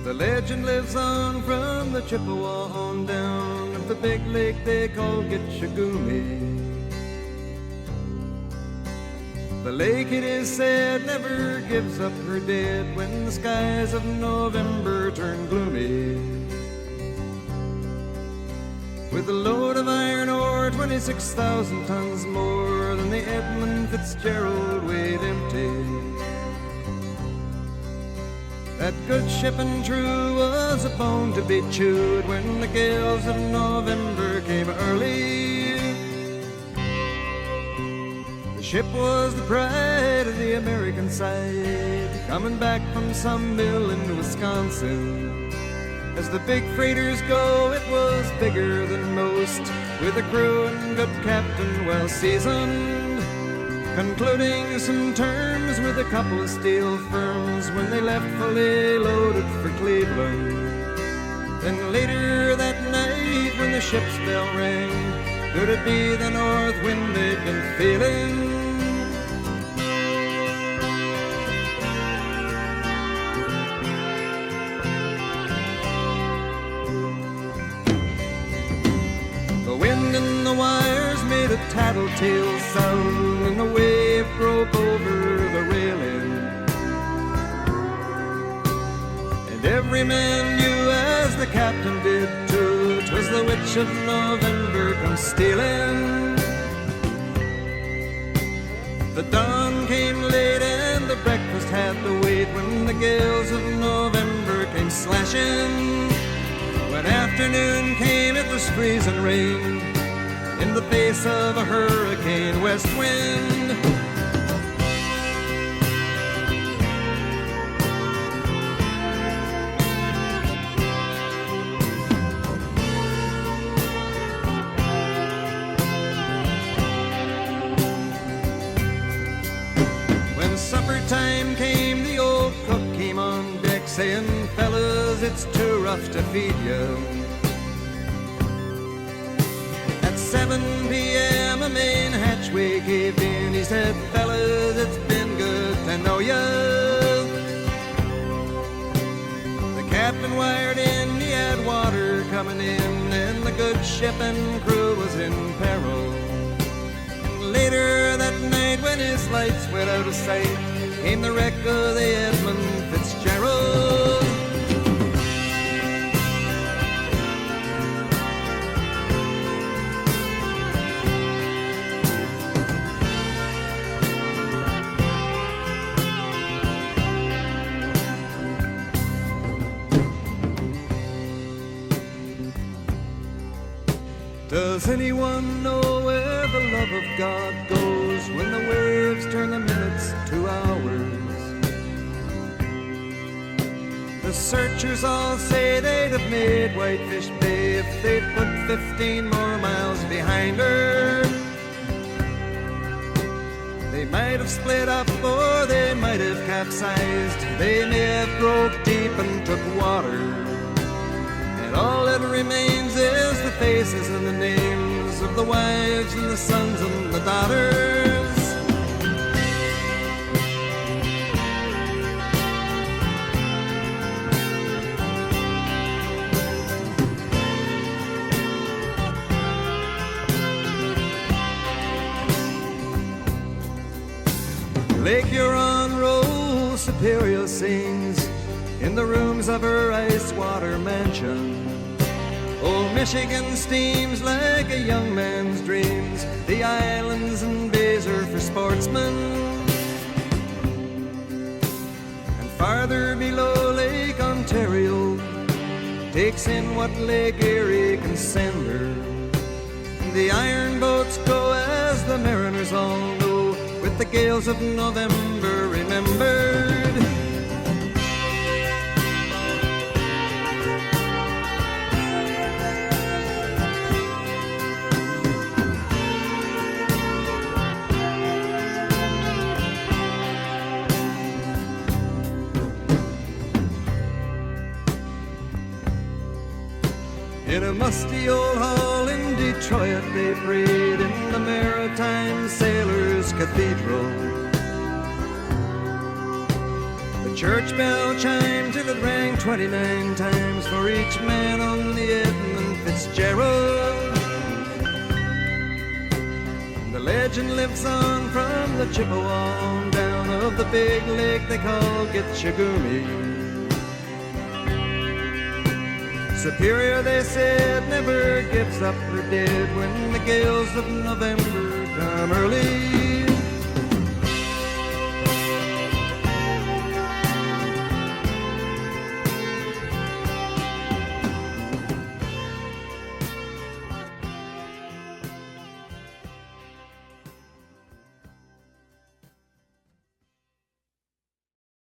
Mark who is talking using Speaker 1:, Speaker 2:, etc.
Speaker 1: The legend lives on from the Chippewa on down of the big lake they call Gitchagumi. The lake, it is said, never gives up her dead when the skies of November turn gloomy. With a load of iron ore, 26,000 tons more than the Edmund Fitzgerald weighed empty. That good ship and true was a bone to be chewed when the gales of November came early. The ship was the pride of the American side, coming back from some mill in Wisconsin. As the big freighters go, it was bigger than most, with a crew and good captain well seasoned, concluding some terms with a couple of steel firms when they left fully loaded for Cleveland. Then later that night when the ship's bell rang, could it be the north wind they'd been feeling? The wind and the wires made a tattletale sound, and the wave broke over the railing. And every man knew, as the captain did too, 'twas the witch of November come stealing. The dawn came late and the breakfast had to wait when the gales of November came slashing. When afternoon came, it was freezing rain in the face of a hurricane west wind. When supper time came, the old cook came on deck saying, "Fellas, it's too rough to feed you." At 7 p.m. a main hatchway caved in. He said, "Fellas, it's been good to know ya." The captain wired in, he had water coming in, and the good ship and crew was in peril. And later that night when his lights went out of sight, came the wreck of the Edmund Fitzgerald. Does anyone know where the love of God goes when the waves turn the minutes to hours? The searchers all say they'd have made Whitefish Bay if they'd put 15 more miles behind her. They might have split up or they might have capsized. They may have broke deep and took water. And all that remains is the faces and the names of the wives and the sons and the daughters. Lake Huron rolls, Superior sings in the rooms of her ice-water mansion. Old Michigan steams like a young man's dreams. The islands and bays are for sportsmen. And farther below, Lake Ontario takes in what Lake Erie can send her. The iron boats go, as the mariners all know, with the gales of November remembered. In a musty old hall in Detroit they prayed in the Maritime Sailors' Cathedral. The Church bell chimed till it rang 29 times for each man on the Edmund Fitzgerald. The legend lives on from the Chippewa down of the big lake they call Gitchagumi. Superior, they said, never gives up her dead when the gales of November come early.